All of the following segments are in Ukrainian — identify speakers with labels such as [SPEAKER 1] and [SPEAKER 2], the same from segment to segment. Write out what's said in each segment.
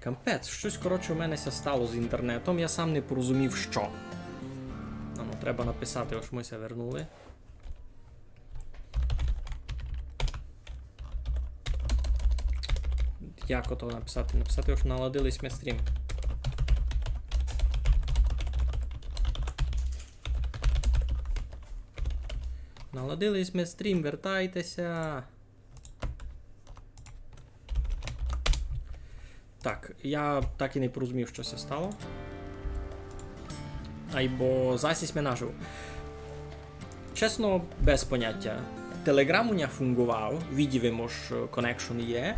[SPEAKER 1] Кампець, щось, коротше, у мене стало з інтернетом, я сам не порозумів, що. Ну, треба написати, ось ми вернули. Як ото написати? Написати, ось наладились ми стрім. Наладились ми стрім, вертайтеся. Так, я так і не порозумів, що це стало. Айбо засість ми нажив. Чесно, без поняття. Телеграм у мене фунгував, відівимо ж коннекшн є,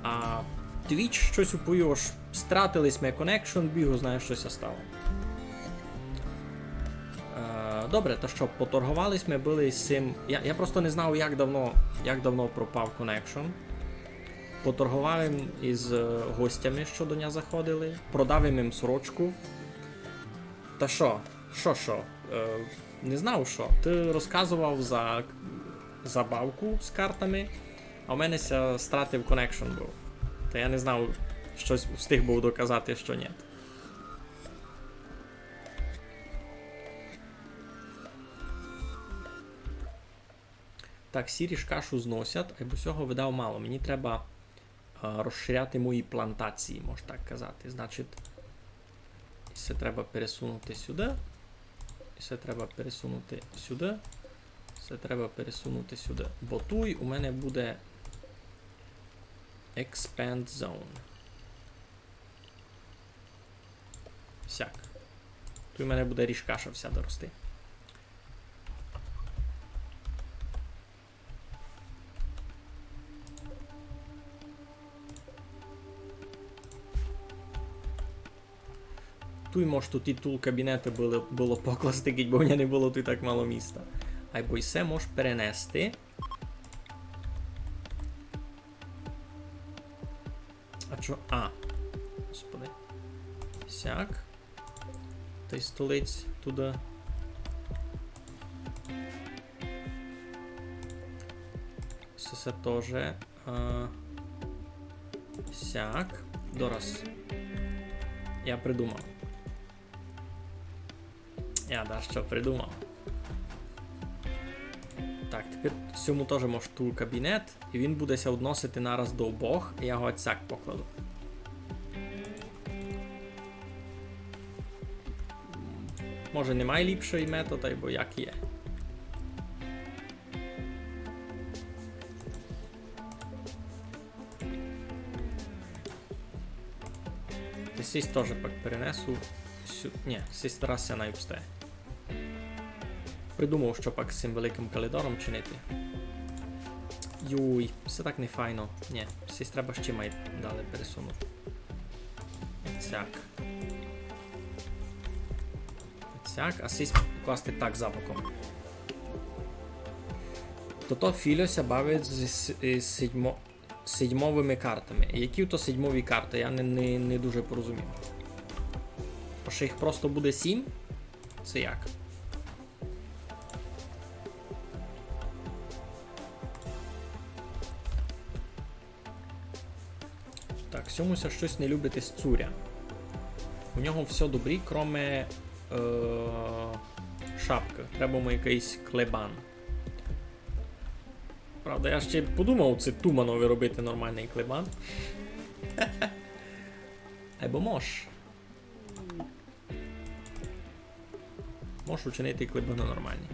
[SPEAKER 1] а Twitch щось упою, аж стратились ми коннекшн, бігу, знаєш, щось стало. Добре, то що, поторгувались ми були з цим. Я просто не знав, як давно пропав коннекшн. Поторгував їм із гостями, що до нього заходили, продав їм сорочку. Та що? Не знав що. Ти розказував за забавку з картами, а у мене стратив коннекшн був. Та я не знав, щось встиг був доказати, що ні. Так, сірі ж кашу зносять, а без цього видав мало. Мені треба розширяти мої плантації, можна так казати. Значить, це треба пересунути сюди. Це треба пересунути сюди. Це треба пересунути сюди. Бо тут у мене буде Expand Zone. Всяк. Тут у мене буде ріжкаша вся дорости. Тут, може, тут і тул кабінети було покласти, бо в мене не було тут так мало міста. Айбо й все можеш перенести. А чо? А. Господи. Сяк. Той столиць туди. Це теж. Сяк. Дораз. Я придумав. Я що придумав. Так, тепер цьому теж можеш тул кабінет, і він буде ся відносити нараз до обох, і я його отсяк покладу. Може немає ліпшої метода, або як є. Сісь теж пак перенесу. Ні, сісь раз ся найобстає. Придумав, що пак з цим великим калідором чинити. Юй, все так не файно. Ні, сісь треба ще май далі пересунути. Цяк. Цяк, а сісь покласти так за боком. То Фільося бавить з седьмовими картами. Які то седьмові карти? Я не дуже порозумів. А що їх просто буде 7? Це як? Так, Сьомуся щось не любить із цуря. У нього все добрі, кроме шапки. Треба йому якийсь клебан. Правда, я ще подумав, це Туманові робити нормальний клебан. Або мож. Можеш учинити клебани нормальні.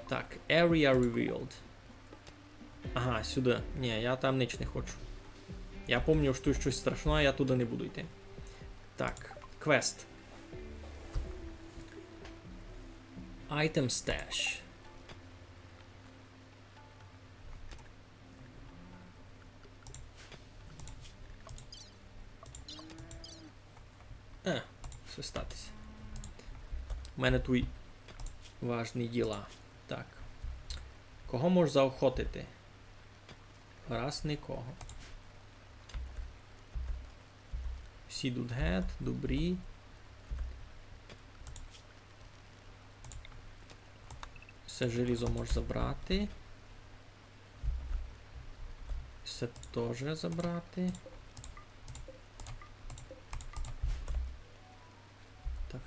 [SPEAKER 1] Так, Area Revealed. Ага, сюди. Ні, я там ніч не хочу. Я пам'ятаю, що тут щось страшне, а я туди не буду йти. Так, квест. Item Stash. Все статися. У мене тут важні діла. Так. Кого можеш заохотити? Раз нікого. Всі тут гет, добрі. Все желізо можеш забрати. Все теж забрати.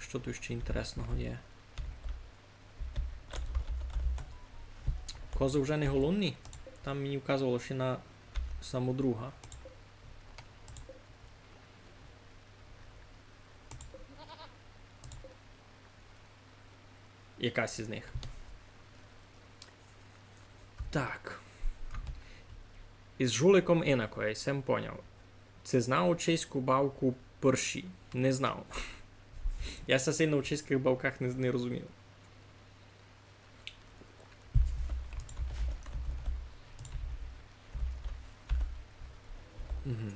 [SPEAKER 1] Що тут ще інтересного є? Кози вже не голодні? Там мені вказувало ще на самодруга. Якась із них. Так. Із жуликом інако, я сам поняв. Це знав чеську бавку перші? Не знав. Я все сильно в чеських бавках не розумів.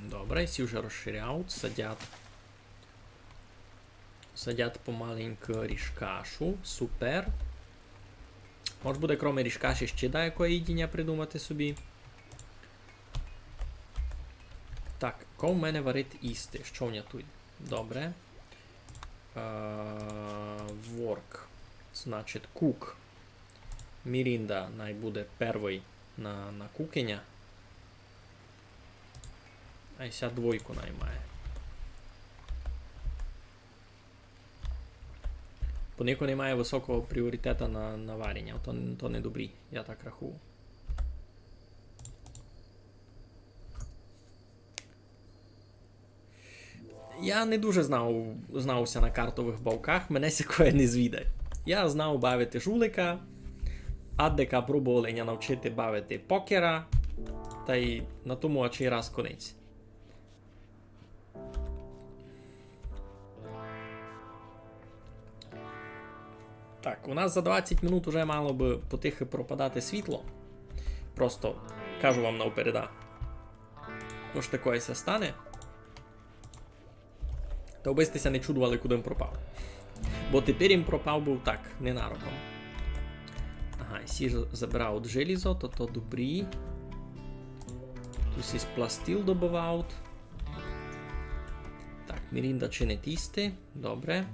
[SPEAKER 1] Добре, всі вже розширяють, садять помаленьку ріжкашу, супер. Може буде, крім ріжкаші, ще да якої їдіння придумати собі. Так, кого в мене варить їсти? Що в мене тут? Добре. Work. Значить, cook. Мірінда найбуде перший на кукеня. А й ся двойку наймає. Бо ніко немає високого пріоритету на варення. То не добрі, я так рахую. Я не дуже знався на картових бавках, мене сякое не звідає. Я знав бавити жулика, Аддека пробували мене навчити бавити покера, та й на тому очі раз конець. Так, у нас за 20 минут уже мало би потихи пропадати світло. Просто кажу вам навпереда. Ось такое се стане. Та обистися не чудували, куди він пропав. Бо тепер їм пропав був так, ненароком. Ага, всі забирають желізо, то добрі. Тут із пластил добивають. Так, Мірінда чинить їсти. Добре.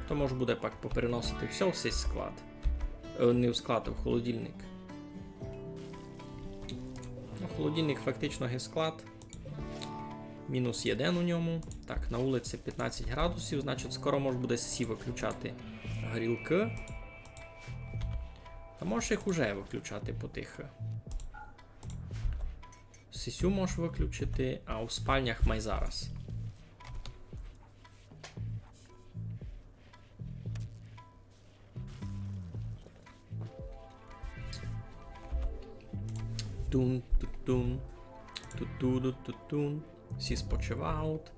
[SPEAKER 1] То може буде пак попереносити все в цей склад. Не в склад, а в холодильник. Ну, холодильник фактично є склад. Мінус 1 у ньому. Так, на вулиці 15 градусів, значить скоро може буде всі виключати горілки. Та можеш їх уже виключати потихо. Сісю можеш виключити, а у спальнях май зараз. Тун-тун-тун. Ту-ту-ту-тун. Всі спочивають.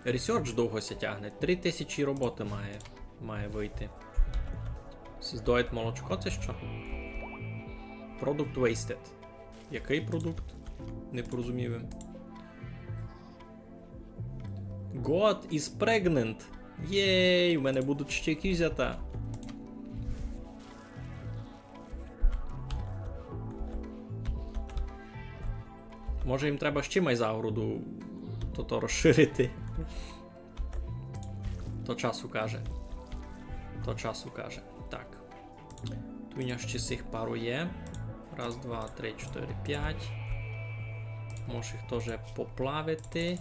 [SPEAKER 1] Ресерч довго ся тягне. 3000 роботи має вийти. Здоїть молочко, це що? Product wasted. Який продукт? Не порозумів. God is pregnant. Єй, в мене будуть ще кізята. Може їм треба ще майзавруду то розширити. То часу каже. Так. Тут у нього ще цих пару є. Раз, два, три, 4, 5. Може їх теж поплавити.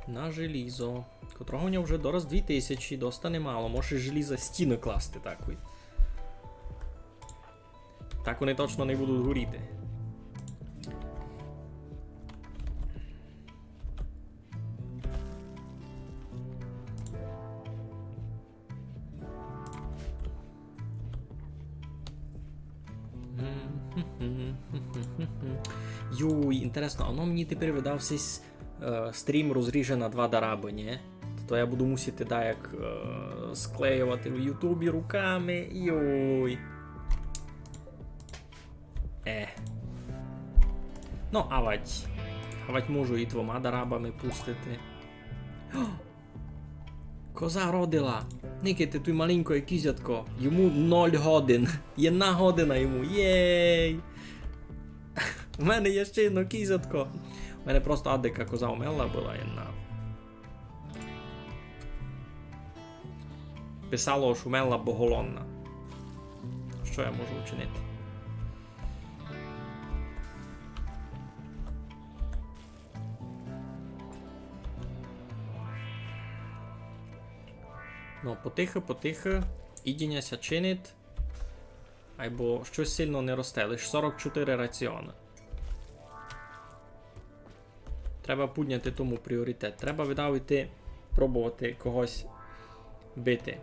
[SPEAKER 1] На желізо. Котрого у нього вже дораз 2000, доста немало. Може желіза стіни класти такої. Так вони точно не будуть горіти. Юй, інтересно, а воно мені тепер видався стрім розріже на 2 дараби, ні? То я буду мусити як склеювати в Ютубі руками. Йой. Ну, авать можу і 2 дарабами пустити. О! Коза родила. Никайте, той маленький кізятко. Йому 0 годин. 1 година йому. Єй! У мене є ще одно кізятко. У мене просто Аддека коза умерла була одна. Писало, що умерла боголонна. Що я можу вчинити? Ну, потихо. Ідіняся чинить. Або щось сильно не росте, лише 44 раціони. Треба підняти тому пріоритет. Треба видавити, пробувати когось бити.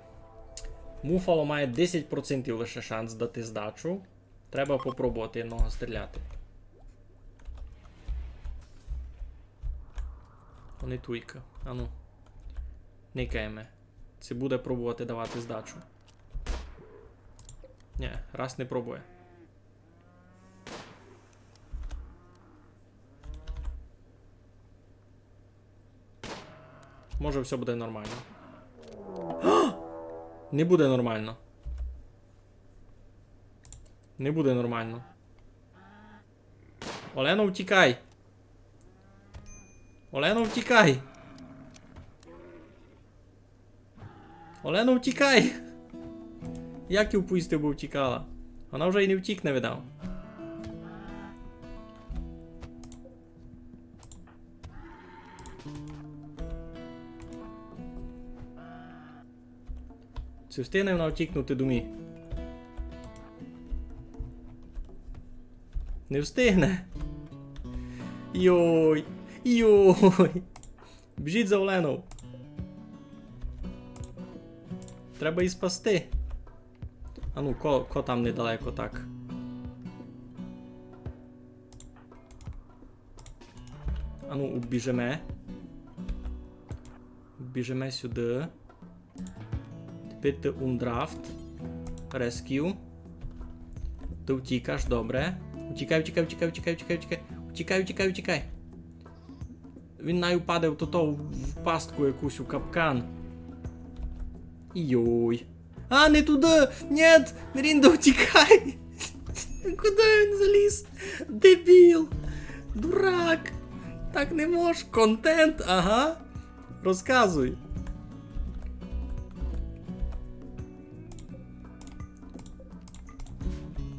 [SPEAKER 1] Муфало має 10% лише шанс дати здачу. Треба попробувати одного стріляти. Вони туйка. Ану. Никаємо. Це буде пробувати давати здачу. Ні, раз не пробує. Може все буде нормально. Не буде нормально. Не буде нормально. Олено, втікай! Олено, втікай! Олено, втікай! Як її впустив, бо втікала? Вона вже і не втікне, видав. Чи встигне вона втікнути до мі? Не встигне. Йой. Йой. Біжіть за Оленою. Треба її спасти. А ну, ко там недалеко так. А ну, біжеме. Біжеме сюди. Bitte Undraft. Rescue. Ти втікаш, добре. Утікай. Він най упаде в в пастку якусь, у капкан. Йой. А, не туди! Нет! Ріндо, втікай! Куди він заліз? Дебіл! Дурак! Так не можеш. Контент, ага. Розказуй.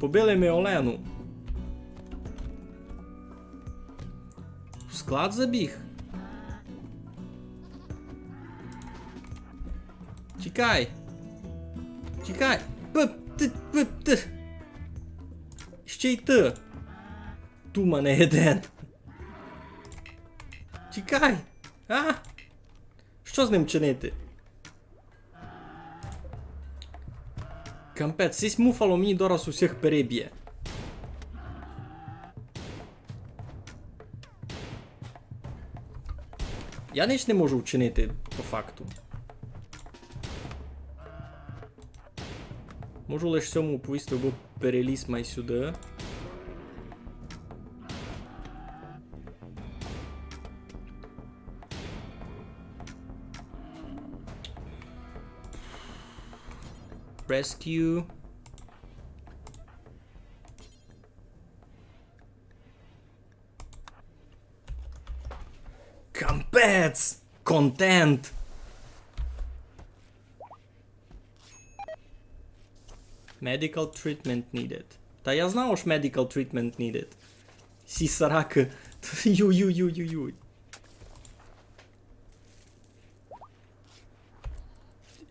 [SPEAKER 1] Побили ми Олену. В склад забіг. Тікай. Тікай. Ще й ти. Тумане єден. Тікай. А? Що з ним чинити? Кампець, сісь муфало мені дораз усіх переб'є. Я ніч не можу вчинити по факту. Можу лише цьому повісти, бо переліз май сюди. Rescue. Кампець! Контент! Medical treatment needed. Та я знав, що medical treatment needed. Сі сараки. Юй-юй-юй-юй-юй.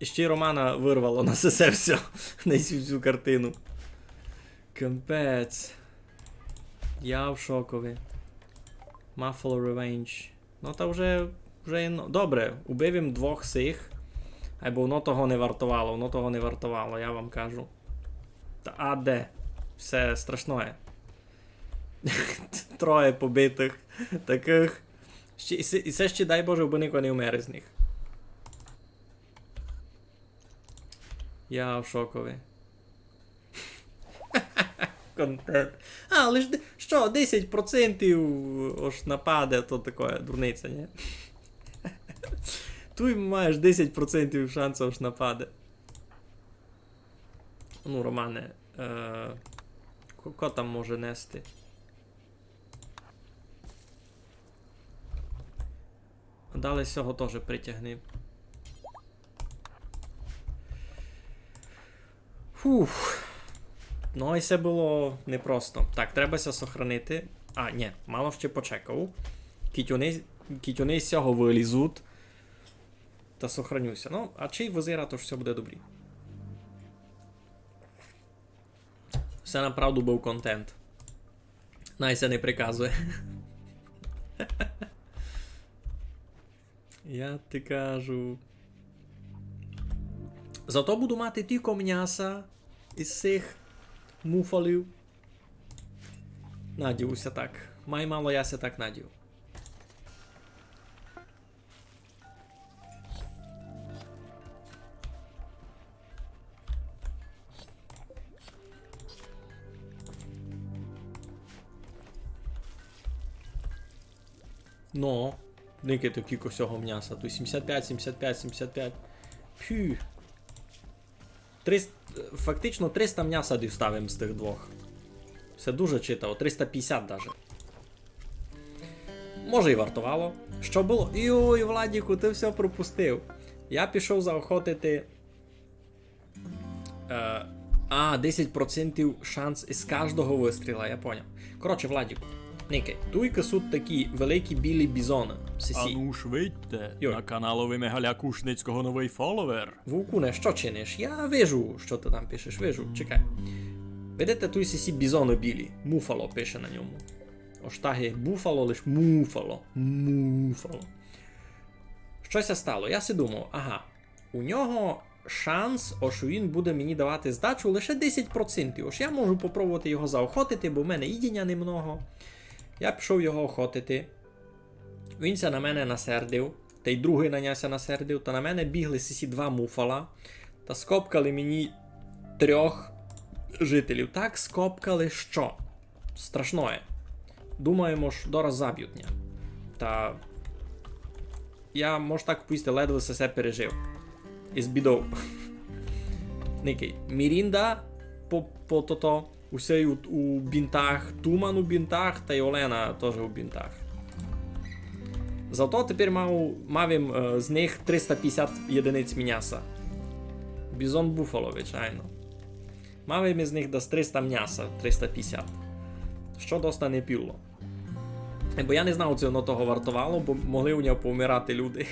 [SPEAKER 1] Ще й Романа вирвало на сесе все. На всю картину. Кампець. Я в шокові. Muffalo Revenge. Ну та вже добре, убив їм двох сих. Або воно того не вартувало, я вам кажу. А де? Все страшне. Троє побитих. Таких. І це ще, дай Боже, бо ніхто не вмер з них. Я в шокові. Контент. А, лиш що, 10% аж нападе, то таке дурниця, ні? Тут маєш 10% шансів аж нападе. Ну, Романе, ко там може нести? Далі цього теж притягни. Фух. Ну і це було непросто. Так, требася сохранити. А, ні, мало ще почекав. Кітюни з цього вилізуть. та сохранюся. Ну, а чий визира, то ж все буде добрі. Все направду був контент. Найся не приказує. Я ти кажу. Зато буду мати тільки м'яса із цих муфалів. Надіюся так. Май мало я се так надію. Ну, ники такі косього м'яса. Тут 75, 75, 75. Пхю. Фактично 300 м'яса діставимо з тих двох. Все дуже читаво, 350 даже. Може і вартувало. Що було? Йой, Владіку, ти все пропустив. Я пішов заохотити. 10% шанс із кожного вистріла, я поняв. Коротше, Владіку, Ники, туйка тут такі великі білі бізони.
[SPEAKER 2] А ну швидьте, на каналові Мегаля Кушницького новий фоловер.
[SPEAKER 1] Вовкуне, що чиниш? Я вижу, що ти там пишеш, вижу, чекай. Видите, тут сісі бізони білі. Муфало пише на ньому. Оштаги буфало, лиш муфало. Муфало. Щося стало, я си думав, ага, у нього шанс, що він буде мені давати здачу лише 10%. Ось я можу попробувати його заохотити, бо в мене їдіння немного. Я пішов його охотити. Він ся на мене насердив, та й другий на нього насердив, та на мене бігли сісі два муфала, та скопкали мені 3 жителів. Так скопкали, що? Страшное. Думаємо, що дораз заб'ють мене. Та я, може так поїсти, ледве все пережив. Із бідов. Никий. Мірінда по то усе у бінтах, Туман у бінтах, та й Олена теж у бінтах. Зато тепер мав з них 350 єдиниць м'яса. Бізон буфало, звичайно. Мав із них десь 300 м'яса, 350. Що доста не піло. Бо я не знав, чи воно того вартувало, бо могли у нього повмирати люди.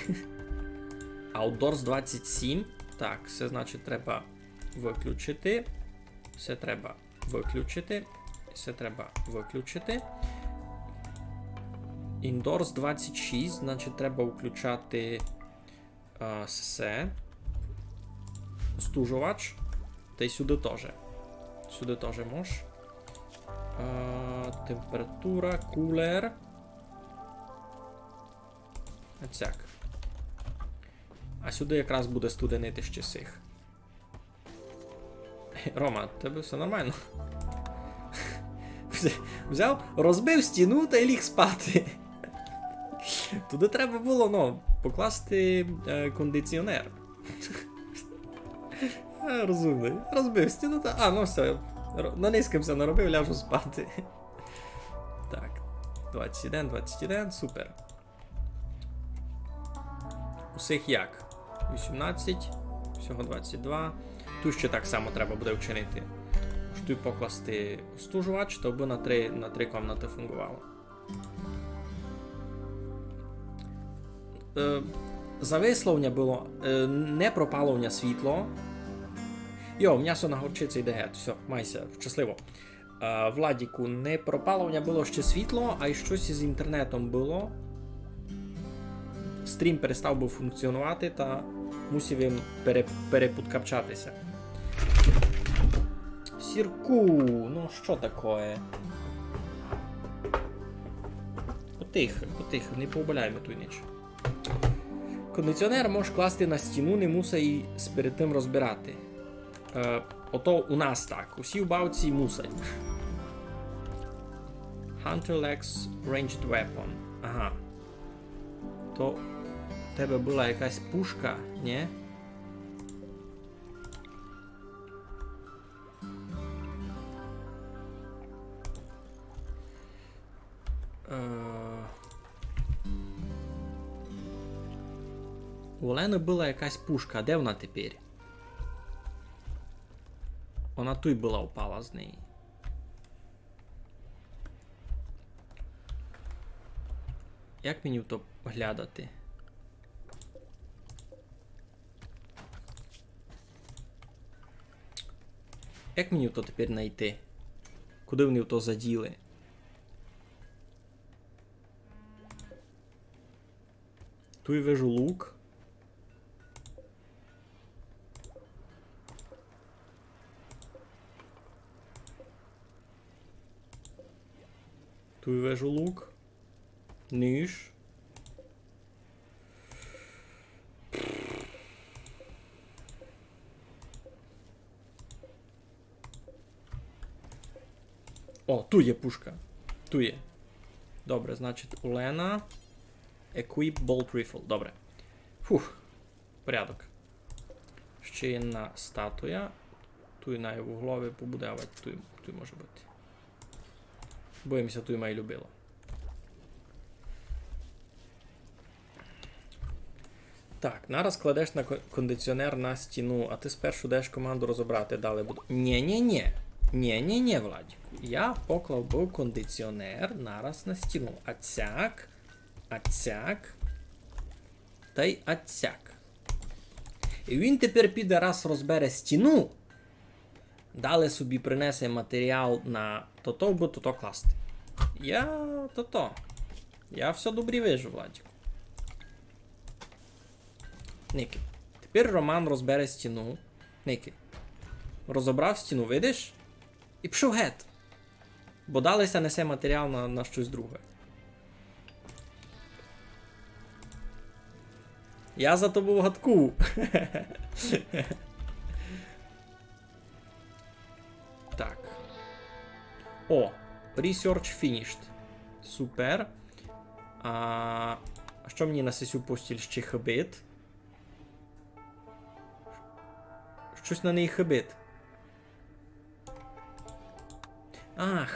[SPEAKER 1] Outdoors 27. Так, це значить треба виключити. Це треба виключити. Це треба виключити. Indoors 26, значить треба включати все. Стужувач. Та й сюди теж. Сюди теж можеш. Температура, кулер. Оцяк. А сюди якраз буде студенити ще сих. Рома, тебе все нормально? Взяв, розбив стіну та й ліг спати. Туди треба було, ну, покласти кондиціонер. Розумний. Розбив стіну та... ну все. Нанискався, наробив, ляжу спати. Так. 21, 21, супер. Усіх як? 18, всього 22. Тут ще так само треба буде вчинити. Тут покласти остужувач, то би на 3 комнати фунгувало. Зависловня було, не пропаловня світло. Йо, м'ясо на горчиці йде геть, все, майся, щасливо. Владіку, не пропаловня було ще світло, а й щось із інтернетом було. Стрім перестав би функціонувати та мусив їм переподкапчатися. Сірку, ну що таке? Потихо, не поубаляймо ту ніч. Кондиціонер можеш класти на стіну, не мусить її перед тим розбирати. Ото у нас так, усі в бавці мусять. Hunter Lex Ranged Weapon. Ага. То в тебе була якась пушка, ні? У Олени була якась пушка, а де вона тепер? Вона тут була, упала з неї. Як мені в то глядати? Як мені то тепер знайти? Куди вони то заділи? Тут я вижу лук. Тут я вижу лук. Ніж. О, тут є пушка. Тут є. Добре, значить, Олена. Equip Bolt Rifle. Добре. Фух. Порядок. Ще одна статуя. Тут на вуглові побудувати. Тут може бути. Боїмося, тут має любило. Так, нараз кладеш на кондиціонер на стіну, а ти спершу даєш команду розібрати, далі буду. Ні-ні-ні. Ні-ні-ні, Владіку. Я поклав був кондиціонер нараз на стіну. Ацяк. Ацяк. Та й ацяк. І він тепер піде раз розбере стіну. Далі собі принесе матеріал на то-то, бо то-то класти. Я все добре вижу, Владіку. Ники. Тепер Роман розбере стіну. Ники. Розібрав стіну, видиш? І пішов геть. Бо далися несе матеріал на щось друге. Я за тобою в гадку. Так. О, research finished. Супер. А що мені на сесю постіль ще хибить? Щось на неї хибить.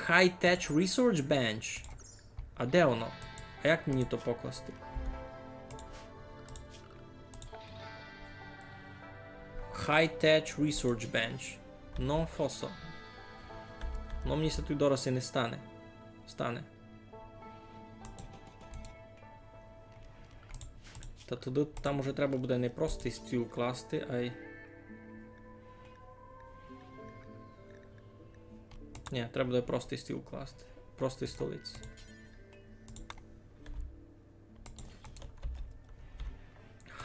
[SPEAKER 1] High Tech Research Bench. А де воно? А як мені то покласти? High Tech Research Bench. Non fosso. Ну мені се тут дорос і не стане. Стане. Та туди, там уже треба буде не просто стіл класти, а й... Ні, треба буде простий стіл класти. Простий столиць.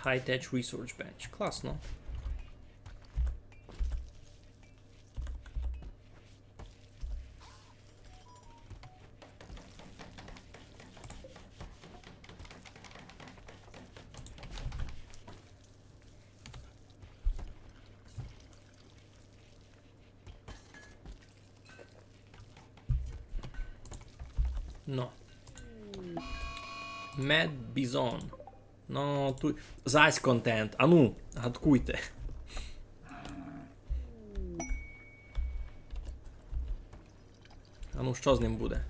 [SPEAKER 1] High Tech Research Bench. Класно. No. Mad Bison. Ну, тут... Зась контент. А ну, гадкуйте. А ну, що з ним буде?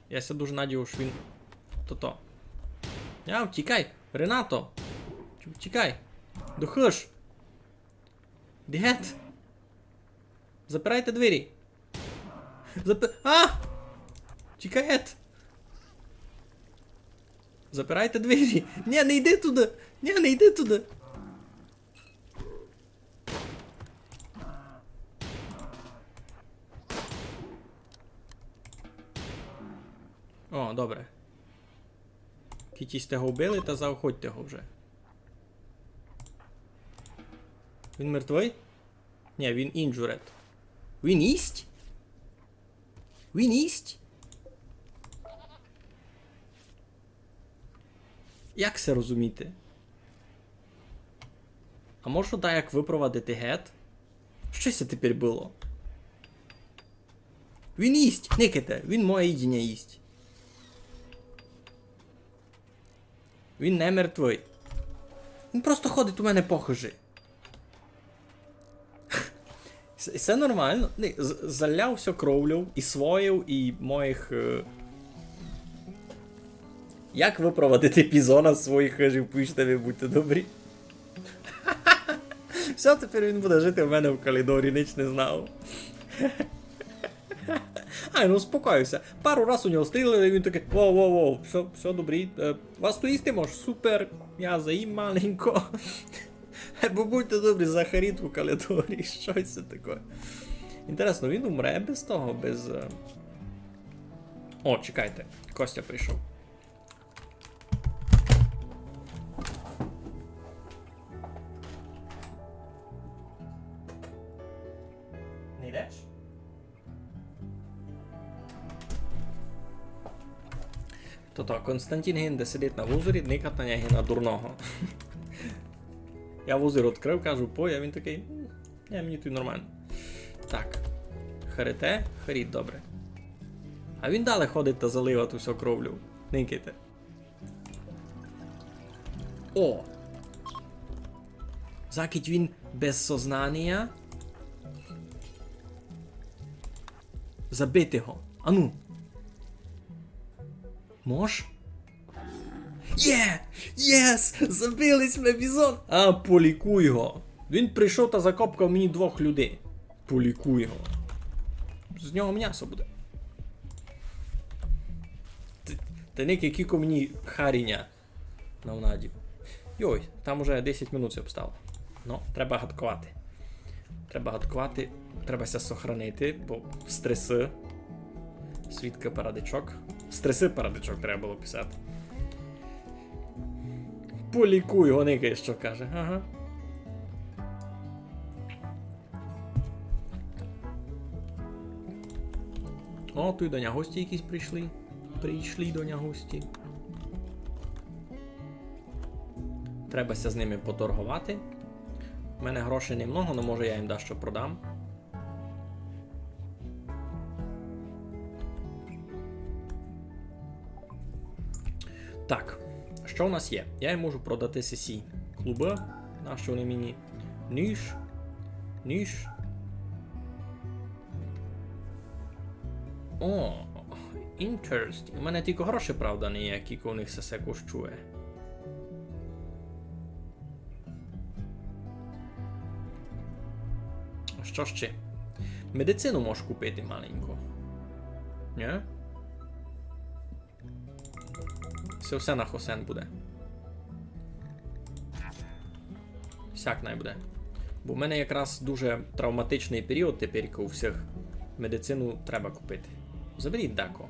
[SPEAKER 1] Я ся дуже надію, що він... То-то. Тікай! Ренато! Тікай! Духиш! Дігет! Запирайте двері! Тікает! Запирайте двері! Ні, не йди туди! Ні, не йди туди! О, добре. Кітісь його вбили та заохотьте його вже. Він мертвий? Ні, він injured. Він їсть? Він їсть? Як це розуміти? А можна так як випровадити гет? Що це тепер було? Він їсть! Никайте, він моє їдіння їсть. Він не мертвий. Він просто ходить у мене похожий. Все нормально. Заляв все кровлю, і своїв, і моїх... Як випровадити пізона з своїх хижів, пишете ви, будьте добрі. Все, тепер він буде жити в мене в коридорі, ніч не знав. Ай, ну успокоюся. Пару раз у нього стріляли, і він такий, воу, все добрі. Вас то їсти можеш? Супер, я заїм маленько. Бо будьте добрі, Захаріт у калідорі, що це таке? Інтересно, він умре без того, без... О, чекайте, Костя прийшов. Не йдеш? То Константин Гінде сидить на вузорі, никать на нього на дурного. Я вузір відкрив, кажу, а він такий, ні, мені тут нормально. Так, харите, харіть, добре. А він далі ходить та залива ту всю кровлю. Никайте. О! Закить він без сознання. Забити його. Ану. Мож? Є! Єс! Забились ми, бізон! А, полікуй його. Він прийшов та закопкав мені 2 людей. Полікуй його. З нього м'ясо буде. Та ник, який мені харіня навнадів. Йой, там уже 10 минут це обстало. Ну, треба гадкувати. Треба ся сохранити, бо стреси. Свідка парадичок. Стреси парадичок треба було писати. Полікуй його, никай, що каже. Ага. О, тут до нього гості якісь прийшли. Прийшли до нього гості. Требася з ними поторгувати. У мене грошей немного, але може я їм дещо продам. Так, що у нас є? Я їм можу продати сесі клуби. На що вони мені? Ніж. О, interesting. У мене тільки гроші, правда, ніякі, у них все коштує. Що ще? Медицину можеш купити маленьку. Ні? Це все на хосен буде. Всяк най буде. Бо в мене якраз дуже травматичний період тепер у всіх. Медицину треба купити. Заберіть Дако.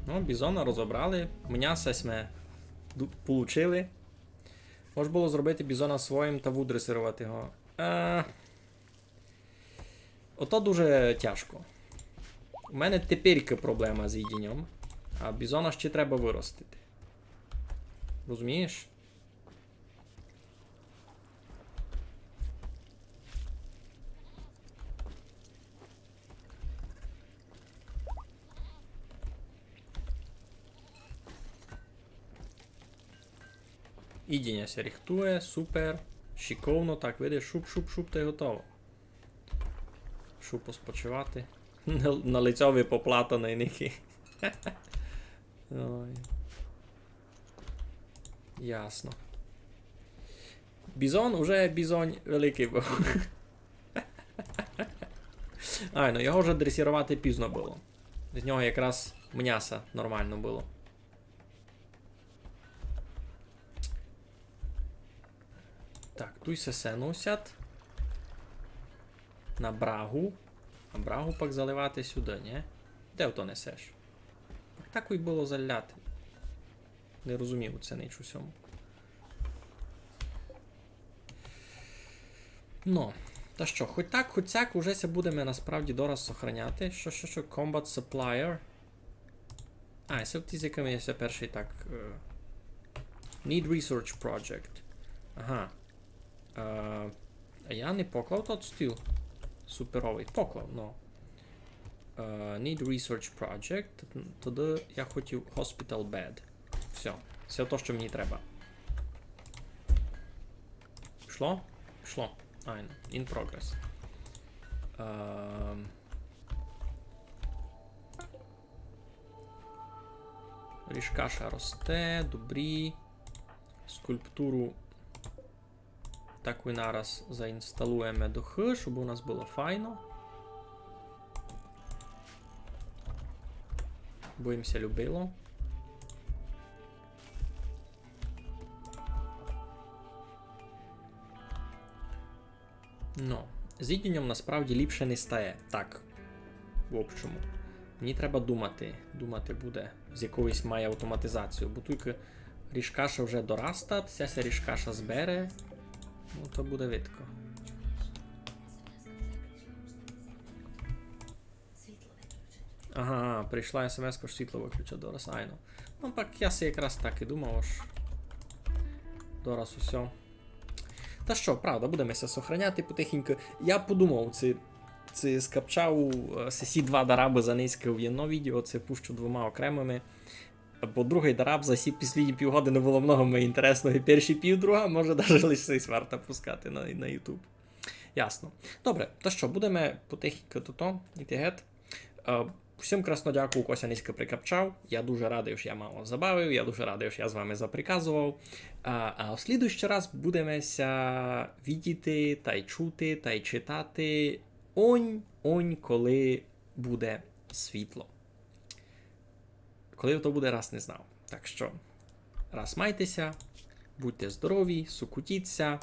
[SPEAKER 1] Ну, бізона розібрали. М'ясо ми получили. Може було зробити бізона своїм та вудресирувати його. Ото дуже тяжко. У мене тепер проблема з їдінням, а бізона ще треба виростити. Розумієш? Ідіння ся ріхтує, супер, шиковно, так, видиш, шуп-шуп-шуп, та й готово. Шуп поспочивати. На лицьові поплатаний ники. Ой. Ясно. Бізон уже бізонь великий був. Ай, ну його вже дресірувати пізно було. З нього якраз м'яса нормально було. Так, туй се носять. На брагу. А брагу пак заливати сюди, ні? Де ото несеш? Так і було заляти. Не розумів це ніч усьому. Ну, та що, хоч так, хоч сяк, уже ся будемо насправді дораз сохраняти. Що, Combat Supplier. А, це ті, з якими я перший так... Need Research Project. Ага. А я не поклав тот стіл. Суперовий. Поклав, но. Need Research Project. Тоді я хотів Hospital Bed. Все. Все то, що мені треба. Пішло? Пішло. Айно. In progress. Ріжкаша росте. Добрі. Скульптуру таку нараз заінсталуємо до Х, щоб у нас було файно. Боїмося любило. Ну, з відінням насправді ліпше не стає. Так. В общому. Мені треба думати. Думати буде, з якоюсь має автоматизацію. Бо тільки ріжкаша вже дораста, вся ріжкаша збере. Ну, то буде видко. Ага, прийшла смс-ка, що світло виключить дораз. Айно. Ну, так я си якраз так і думав, аж дораз усьо. Та що, правда, будемо ся сохраняти потихеньку. Я подумав, це скапчав сі два дараби за низьке в одно відео, це пущу двома окремими. Бо другий дараб за сі після півгодини було много інтересного, і перші півдруга, може навіть лише варто пускати на YouTube. Ясно. Добре, то що, будемо потихеньку то йти гет. Всім красно дякую, Кося низько прикапчав. Я дуже радий, що я мало забавив, я дуже радий, що я з вами заприказував. А в слідуючий раз будемося відіти, та й чути, та й читати онь, коли буде світло. Коли то буде, раз не знав. Так що, раз майтеся, будьте здорові, сукутіться.